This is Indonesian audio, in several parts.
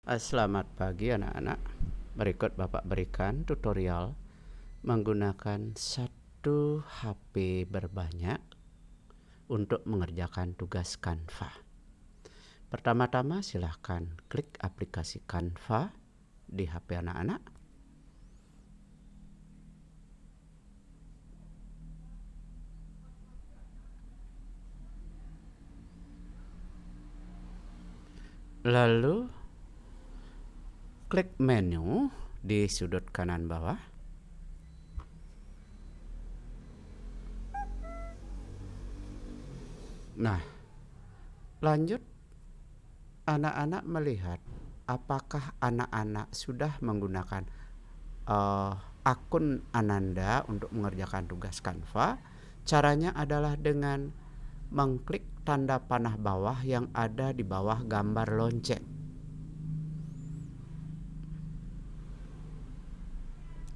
Selamat pagi anak-anak. Berikut Bapak berikan tutorial menggunakan satu HP berbanyak untuk mengerjakan tugas Canva. Pertama-tama silahkan klik aplikasi Canva di HP anak-anak. Lalu klik menu di sudut kanan bawah. Nah, lanjut anak-anak melihat apakah anak-anak sudah menggunakan akun Ananda untuk mengerjakan tugas Canva. Caranya adalah dengan mengklik tanda panah bawah yang ada di bawah gambar lonceng.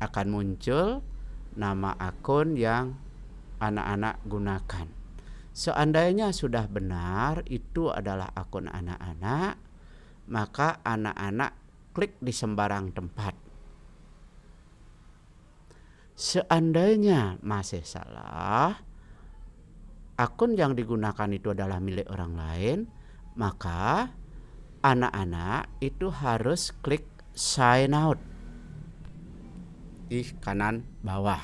Akan muncul nama akun yang anak-anak gunakan. Seandainya sudah benar itu adalah akun anak-anak, maka anak-anak klik di sembarang tempat. Seandainya masih salah, akun yang digunakan itu adalah milik orang lain, maka anak-anak itu harus klik sign out di kanan bawah.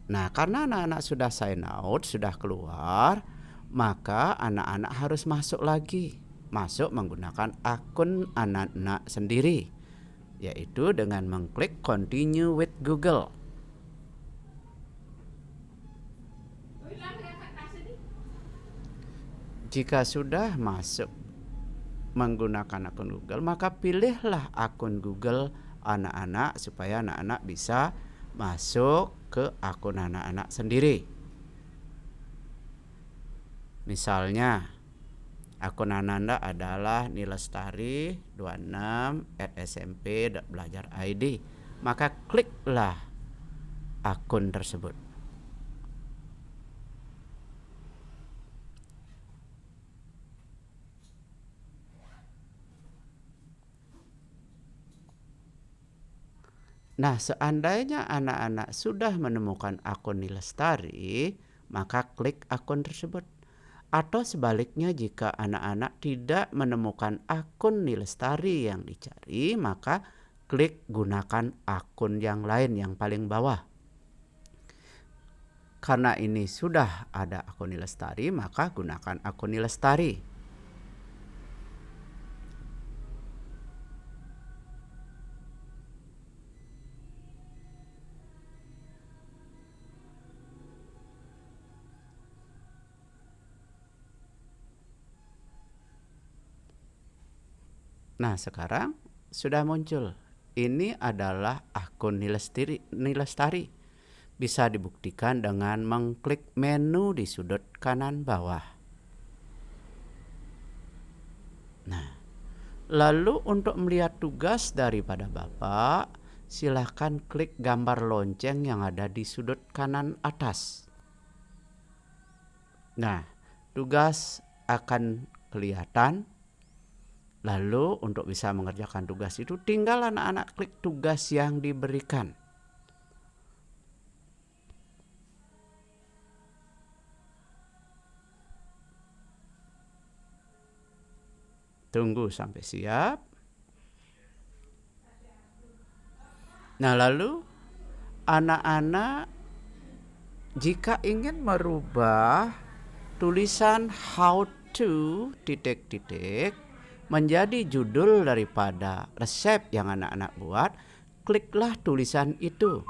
Nah, karena anak-anak sudah sign out, sudah keluar, maka anak-anak harus masuk lagi. Masuk menggunakan akun anak-anak sendiri, yaitu dengan mengklik continue with Google. Jika sudah masuk menggunakan akun Google, maka pilihlah akun Google anak-anak supaya anak-anak bisa masuk ke akun anak-anak sendiri. Misalnya akun Ananda adalah nilestari26@smp.belajar.id, maka kliklah akun tersebut. Nah, seandainya anak-anak sudah menemukan akun Nilestari, maka klik akun tersebut. Atau sebaliknya, jika anak-anak tidak menemukan akun Nilestari yang dicari, maka klik gunakan akun yang lain yang paling bawah. Karena ini sudah ada akun Nilestari, maka gunakan akun Nilestari. Nah, sekarang sudah muncul. Ini adalah akun Nilestari. Bisa dibuktikan dengan mengklik menu di sudut kanan bawah. Nah, lalu untuk melihat tugas daripada Bapak, silahkan klik gambar lonceng yang ada di sudut kanan atas. Nah, tugas akan kelihatan. Lalu untuk bisa mengerjakan tugas itu tinggal anak-anak klik tugas yang diberikan. Tunggu sampai siap. Nah, lalu anak-anak jika ingin merubah tulisan how to ... menjadi judul daripada resep yang anak-anak buat, kliklah tulisan itu.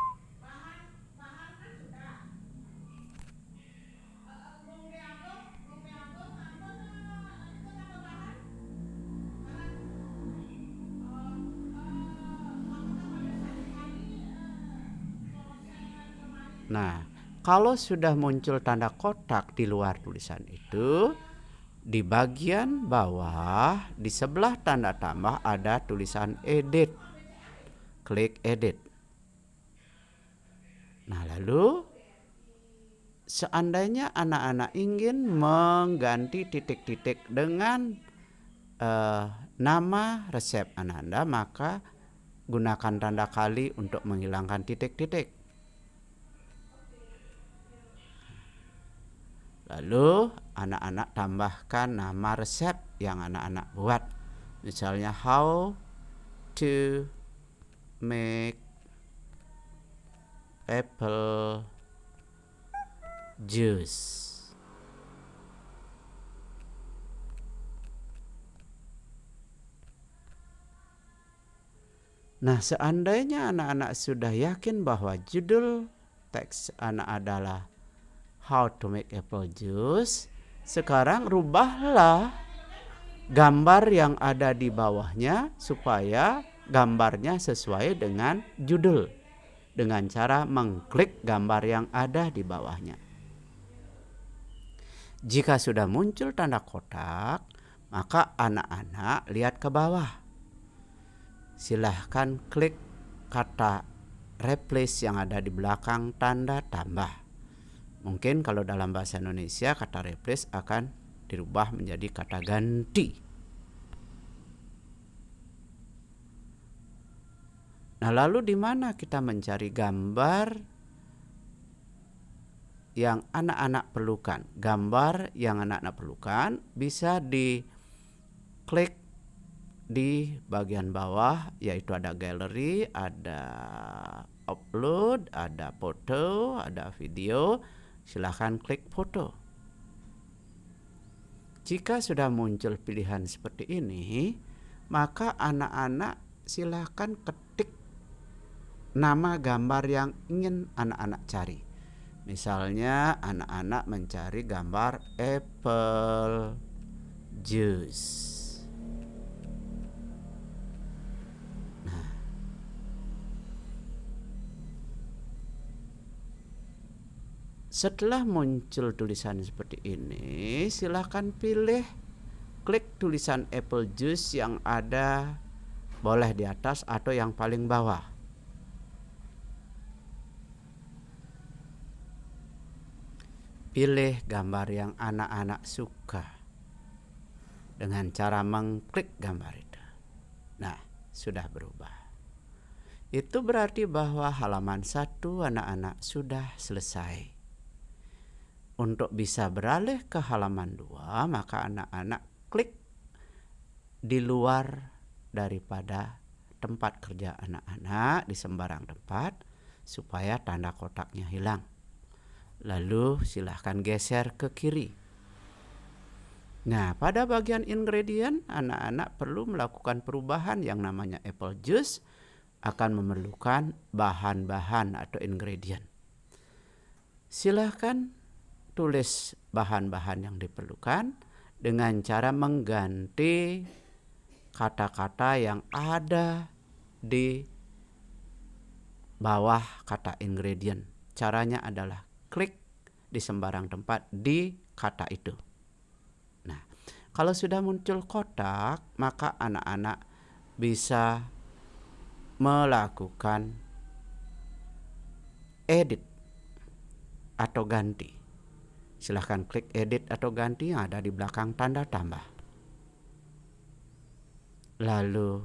Nah, kalau sudah muncul tanda kotak di luar tulisan itu, di bagian bawah di sebelah tanda tambah ada tulisan edit. Klik edit. Nah, lalu seandainya anak-anak ingin mengganti titik-titik dengan nama resep Ananda, maka gunakan tanda kali untuk menghilangkan titik-titik. Lalu anak-anak tambahkan nama resep yang anak-anak buat. Misalnya how to make apple juice. Nah, seandainya anak-anak sudah yakin bahwa judul teks anak adalah how to make apple juice, sekarang rubahlah gambar yang ada di bawahnya supaya gambarnya sesuai dengan judul, dengan cara mengklik gambar yang ada di bawahnya. Jika sudah muncul tanda kotak, maka anak-anak lihat ke bawah. Silahkan klik kata replace yang ada di belakang tanda tambah. Mungkin kalau dalam bahasa Indonesia kata replace akan dirubah menjadi kata ganti. Nah, lalu di mana kita mencari gambar yang anak-anak perlukan? Gambar yang anak-anak perlukan bisa diklik di bagian bawah, yaitu ada galeri, ada upload, ada foto, ada video. Silahkan klik foto. Jika sudah muncul pilihan seperti ini, maka anak-anak silahkan ketik nama gambar yang ingin anak-anak cari. Misalnya anak-anak mencari gambar apple juice. Setelah muncul tulisan seperti ini, silahkan klik tulisan apple juice yang ada, boleh di atas atau yang paling bawah. Pilih gambar yang anak-anak suka dengan cara mengklik gambar itu. Nah, sudah berubah. Itu berarti bahwa halaman 1 anak-anak sudah selesai. Untuk bisa beralih ke halaman 2, maka anak-anak klik di luar daripada tempat kerja anak-anak di sembarang tempat supaya tanda kotaknya hilang. Lalu silahkan geser ke kiri. Nah, pada bagian ingredient, anak-anak perlu melakukan perubahan yang namanya apple juice akan memerlukan bahan-bahan atau ingredient. Silahkan tulis bahan-bahan yang diperlukan dengan cara mengganti kata-kata yang ada di bawah kata ingredient. Caranya adalah klik di sembarang tempat di kata itu. Nah, kalau sudah muncul kotak, maka anak-anak bisa melakukan edit atau ganti. Silahkan klik edit atau ganti yang ada di belakang tanda tambah. Lalu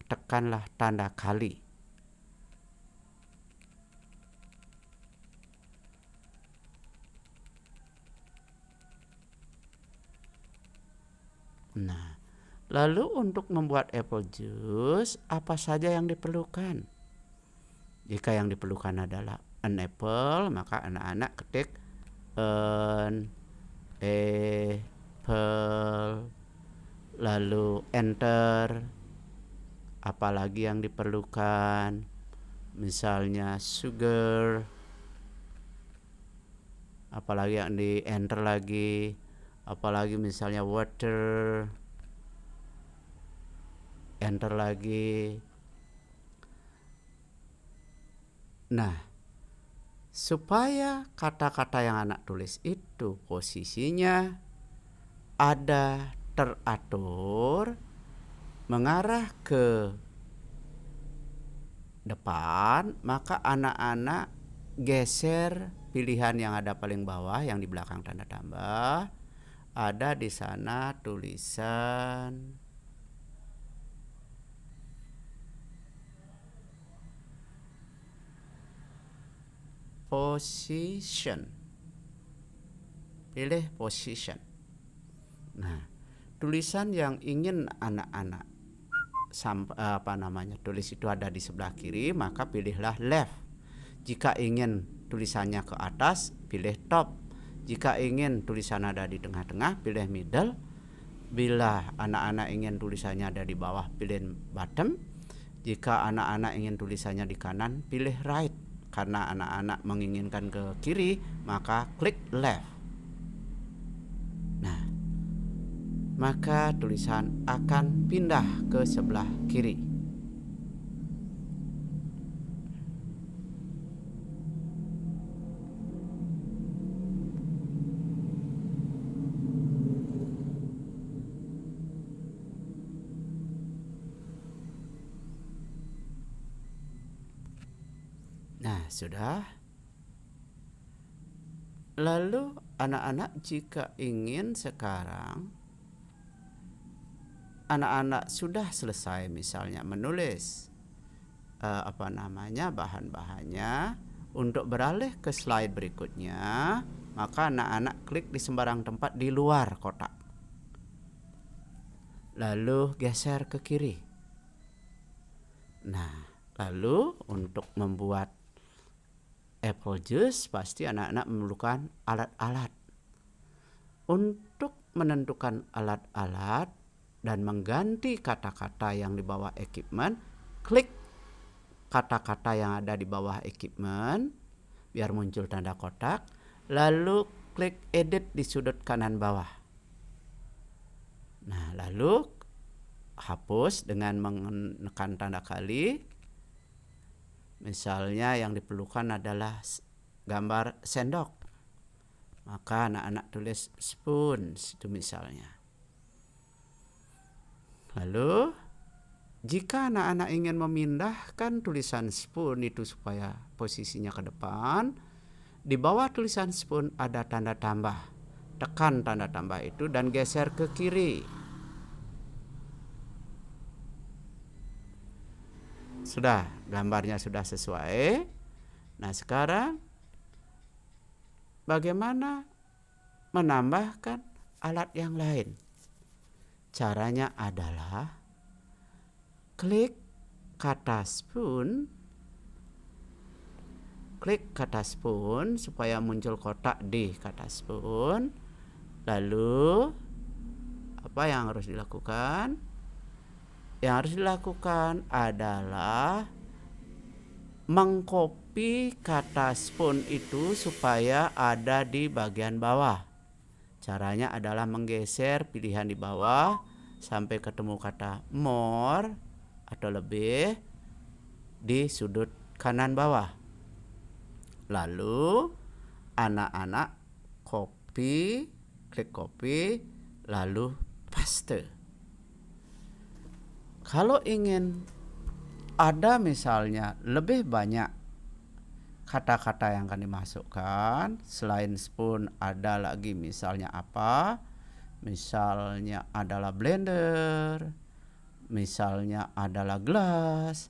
tekanlah tanda kali. Nah, lalu untuk membuat apple juice, apa saja yang diperlukan? Jika yang diperlukan adalah an apple, maka anak-anak ketik an apple, lalu enter. Apalagi yang diperlukan, misalnya sugar, apalagi yang di enter lagi, apalagi misalnya water, enter lagi. Nah, supaya kata-kata yang anak tulis itu posisinya ada teratur mengarah ke depan, maka anak-anak geser pilihan yang ada paling bawah yang di belakang tanda tambah ada di sana tulisan position. Pilih position. Nah, tulisan yang ingin anak-anak tulis itu ada di sebelah kiri, maka pilihlah left. Jika ingin tulisannya ke atas, pilih top. Jika ingin tulisan ada di tengah-tengah, pilih middle. Bila anak-anak ingin tulisannya ada di bawah, pilih bottom. Jika anak-anak ingin tulisannya di kanan, pilih right. Karena anak-anak menginginkan ke kiri, maka klik left. Nah, maka tulisan akan pindah ke sebelah kiri. Nah, sudah. Lalu anak-anak jika ingin sekarang anak-anak sudah selesai misalnya menulis bahan-bahannya, untuk beralih ke slide berikutnya, maka anak-anak klik di sembarang tempat di luar kotak. Lalu geser ke kiri. Nah, lalu untuk membuat apple juice pasti anak-anak memerlukan alat-alat. Untuk menentukan alat-alat dan mengganti kata-kata yang di bawah equipment, klik kata-kata yang ada di bawah equipment biar muncul tanda kotak, lalu klik edit di sudut kanan bawah. Nah, lalu hapus dengan menekan tanda kali. Misalnya yang diperlukan adalah gambar sendok, maka anak-anak tulis spoon itu misalnya. Lalu jika anak-anak ingin memindahkan tulisan spoon itu supaya posisinya ke depan, di bawah tulisan spoon ada tanda tambah. Tekan tanda tambah itu dan geser ke kiri. Sudah, gambarnya sudah sesuai. Nah, sekarang bagaimana menambahkan alat yang lain? Caranya adalah klik kata spoon supaya muncul kotak di kata spoon. Lalu apa yang harus dilakukan? Yang harus dilakukan adalah mengcopy kata spoon itu supaya ada di bagian bawah. Caranya adalah menggeser pilihan di bawah sampai ketemu kata more atau lebih di sudut kanan bawah. Lalu anak-anak klik copy, lalu paste. Kalau ingin ada misalnya lebih banyak kata-kata yang akan dimasukkan, selain spoon ada lagi misalnya apa? Misalnya adalah blender, misalnya adalah gelas.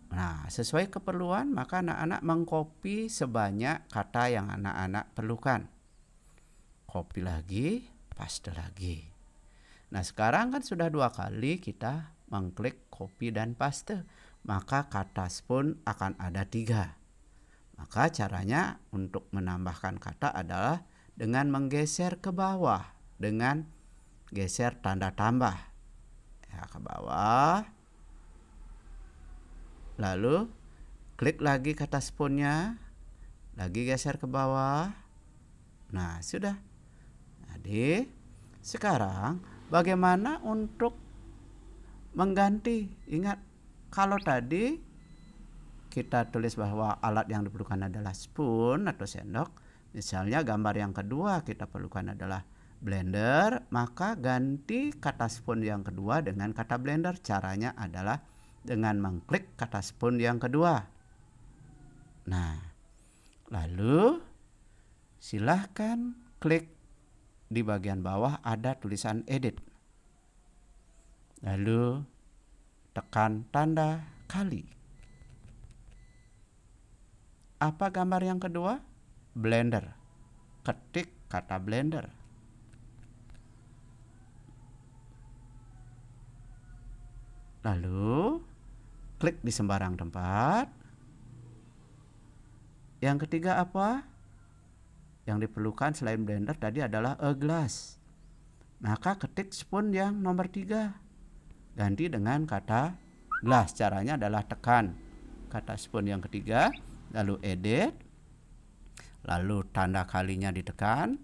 Nah, sesuai keperluan maka anak-anak mengcopy sebanyak kata yang anak-anak perlukan. Copy lagi, paste lagi. Nah, sekarang kan sudah 2 kali kita mengklik copy dan paste, maka kata spoon akan ada 3. Maka caranya untuk menambahkan kata adalah dengan menggeser ke bawah dengan geser tanda tambah. Ya, ke bawah. Lalu klik lagi kata spoonnya, lagi geser ke bawah. Nah, sudah. Jadi sekarang bagaimana untuk mengganti? Ingat, kalau tadi kita tulis bahwa alat yang diperlukan adalah spoon atau sendok, misalnya gambar yang kedua kita perlukan adalah blender, maka ganti kata spoon yang kedua dengan kata blender. Caranya adalah dengan mengklik kata spoon yang kedua. Nah, lalu silahkan klik di bagian bawah ada tulisan edit. Lalu tekan tanda kali. Apa gambar yang kedua? Blender. Ketik kata blender. Lalu klik di sembarang tempat. Yang ketiga apa? Yang diperlukan selain blender tadi adalah a glass. Maka ketik spoon yang nomor 3. Ganti dengan kata glass. Caranya adalah tekan kata spoon yang ketiga, lalu edit, lalu tanda kalinya ditekan,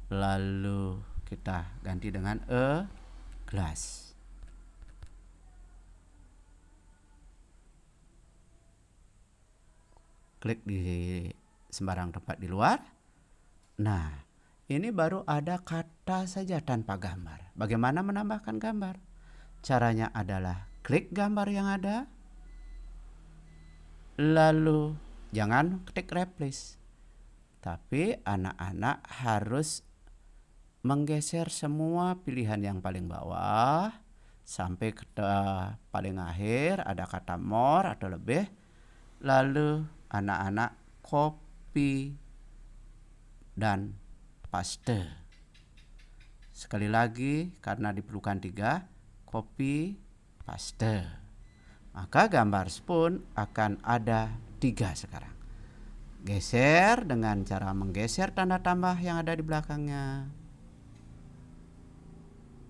lalu kita ganti dengan a glass. Klik di sembarang tempat di luar. Nah, ini baru ada kata saja tanpa gambar. Bagaimana menambahkan gambar? Caranya adalah klik gambar yang ada, lalu jangan ketik replace, tapi anak-anak harus menggeser semua pilihan yang paling bawah sampai ke paling akhir ada kata more atau lebih, lalu anak-anak copy dan paste. Sekali lagi karena diperlukan 3, copy, paste. Maka gambar spoon akan ada 3 sekarang. Geser dengan cara menggeser tanda tambah yang ada di belakangnya.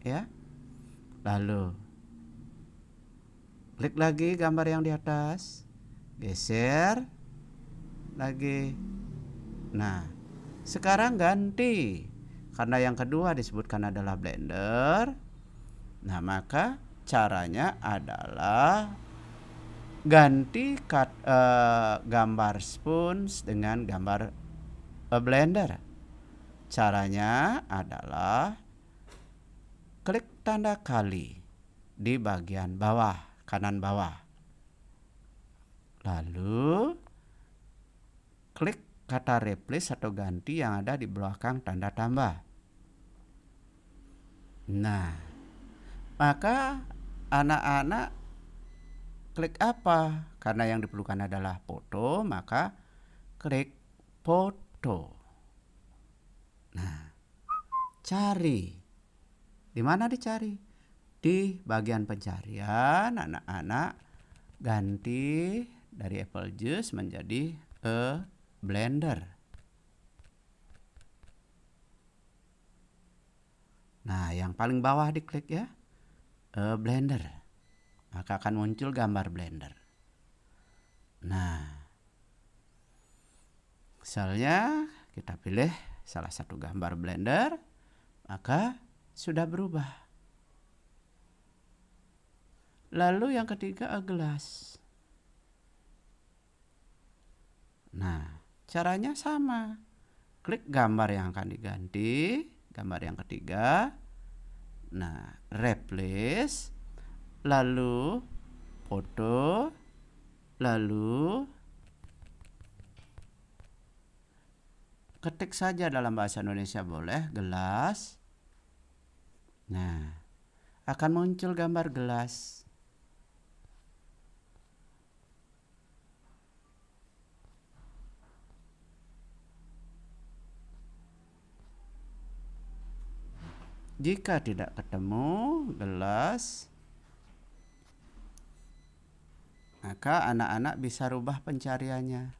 Ya. Lalu klik lagi gambar yang di atas. Geser lagi. Nah, sekarang ganti. Karena yang kedua disebutkan adalah blender. Nah, maka caranya adalah ganti gambar spoons dengan gambar blender. Caranya adalah klik tanda kali di bagian bawah, kanan bawah. Lalu klik kata replace atau ganti yang ada di belakang tanda tambah. Nah, maka anak-anak klik apa? Karena yang diperlukan adalah foto, maka klik foto. Nah, cari. Di mana dicari? Di bagian pencarian anak-anak ganti dari apple juice menjadi a blender. Nah, yang paling bawah diklik ya, blender. Maka akan muncul gambar blender. Nah, misalnya kita pilih salah satu gambar blender, maka sudah berubah. Lalu yang ketiga a glass. Nah, caranya sama. Klik gambar yang akan diganti, gambar yang ketiga. Nah, replace, lalu foto, lalu ketik saja dalam bahasa Indonesia boleh, gelas. Nah, akan muncul gambar gelas. Jika tidak ketemu gelas, maka anak-anak bisa rubah pencariannya.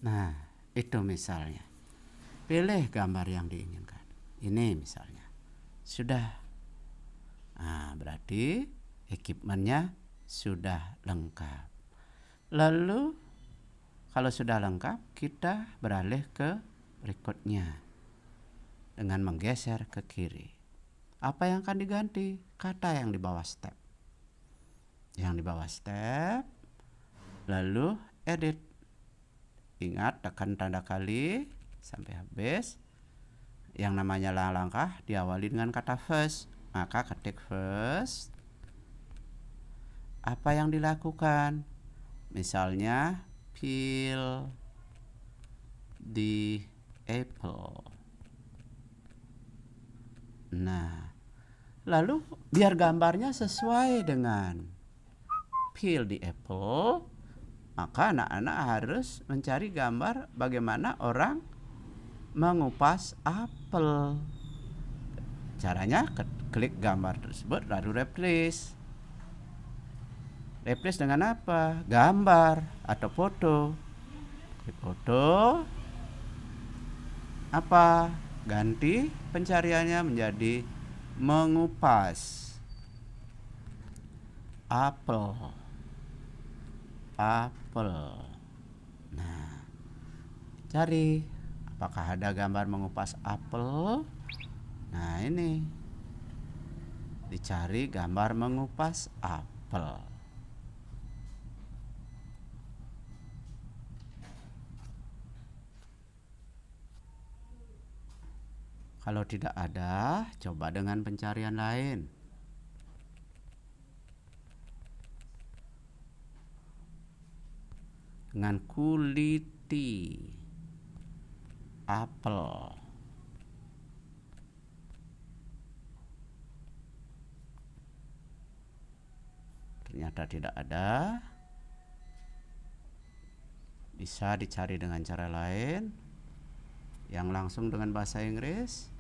Nah, itu misalnya. Pilih gambar yang diinginkan. Ini misalnya. Sudah. Nah, berarti equipmentnya sudah lengkap. Lalu kalau sudah lengkap, kita beralih ke berikutnya dengan menggeser ke kiri. Apa yang akan diganti? Kata yang di bawah step. Yang di bawah step, lalu edit. Ingat, tekan tanda kali sampai habis. Yang namanya langkah diawali dengan kata first. Maka ketik first. Apa yang dilakukan? Misalnya peel the apple. Nah, lalu biar gambarnya sesuai dengan peel the apple, maka anak-anak harus mencari gambar bagaimana orang mengupas apel. Caranya klik gambar tersebut lalu replace. Replace dengan apa? Gambar atau foto. Klik foto. Apa? Ganti pencariannya menjadi mengupas apel. Apel. Nah, cari apakah ada gambar mengupas apel. Nah, ini dicari gambar mengupas apel. Kalau tidak ada, coba dengan pencarian lain. Dengan kuliti apel. Ternyata tidak ada. Bisa dicari dengan cara lain yang langsung dengan bahasa Inggris.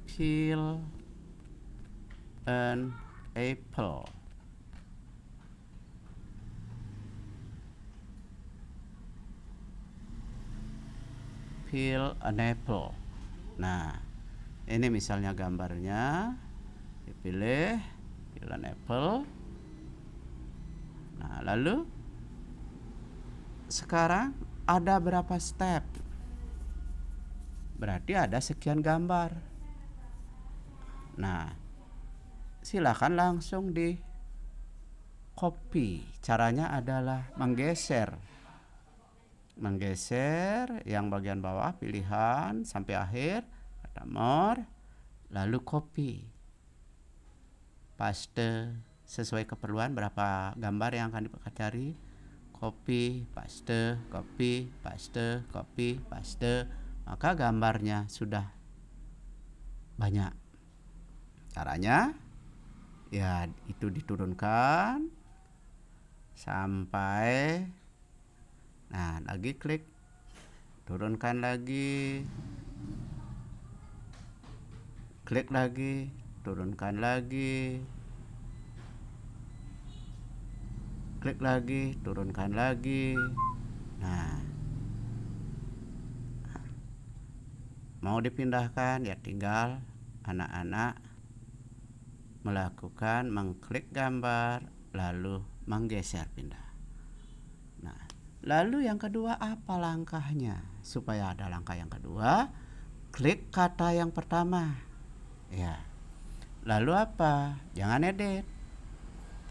Peel an apple. Peel an apple. Nah, ini misalnya gambarnya. Dipilih peel an apple. Nah, lalu sekarang ada berapa step? Berarti ada sekian gambar. Nah, silakan langsung di copy. Caranya adalah menggeser yang bagian bawah pilihan sampai akhir, kata more, lalu copy, paste sesuai keperluan berapa gambar yang akan dicari. Copy, paste, copy, paste, copy, paste, maka gambarnya sudah banyak. Caranya ya itu diturunkan sampai, nah lagi klik, turunkan lagi, klik lagi, turunkan lagi, klik lagi, turunkan lagi. Nah, mau dipindahkan ya tinggal anak-anak melakukan mengklik gambar lalu menggeser pindah. Nah, lalu yang kedua apa langkahnya? Supaya ada langkah yang kedua, klik kata yang pertama. Ya. Lalu apa? Jangan edit.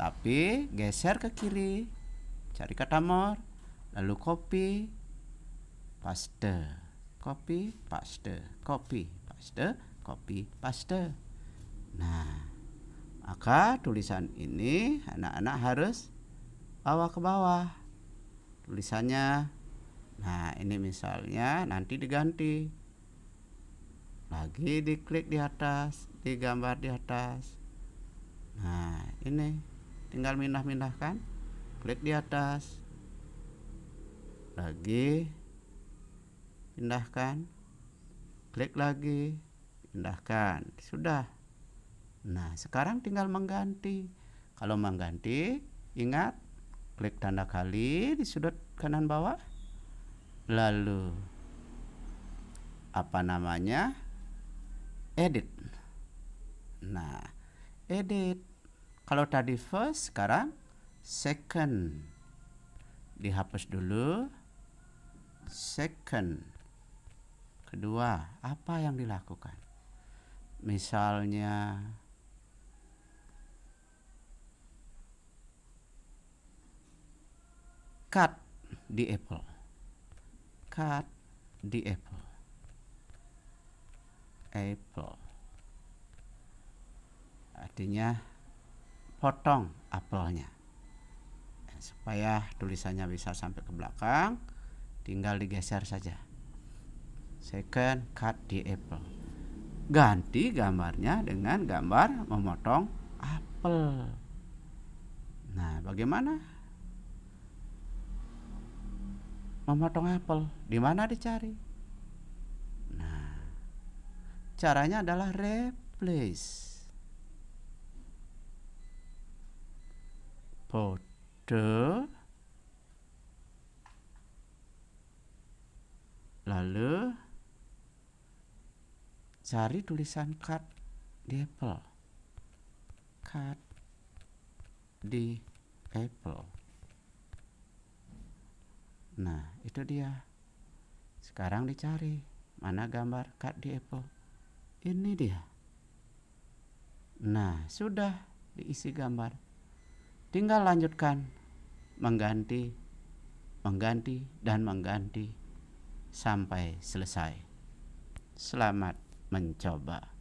Tapi geser ke kiri. Cari kata more, lalu copy, paste. Copy, paste, copy, paste, copy, paste. Nah, maka tulisan ini anak-anak harus bawa ke bawah tulisannya. Nah, ini misalnya nanti diganti. Lagi diklik di atas, digambar di atas. Nah, ini tinggal pindah-pindahkan. Klik di atas. Lagi pindahkan. Klik lagi, pindahkan. Sudah. Nah, sekarang tinggal mengganti. Kalau mengganti, ingat klik tanda kali di sudut kanan bawah. Lalu apa namanya? Edit. Nah, edit. Kalau tadi first, sekarang second. Dihapus dulu. Second. Kedua, apa yang dilakukan? Misalnya cut the apple. Cut the apple. apple. Artinya potong apelnya. Supaya tulisannya bisa sampai ke belakang, tinggal digeser saja. Second, cut the apple. Ganti gambarnya dengan gambar memotong apel. Nah, bagaimana memotong apel? Di mana dicari? Nah, caranya adalah replace. Pode, lalu cari tulisan cut the apple. Cut the apple. Nah, itu dia. Sekarang dicari mana gambar cut the apple. Ini dia. Nah, sudah diisi gambar. Tinggal lanjutkan mengganti dan mengganti sampai selesai. Selamat mencoba.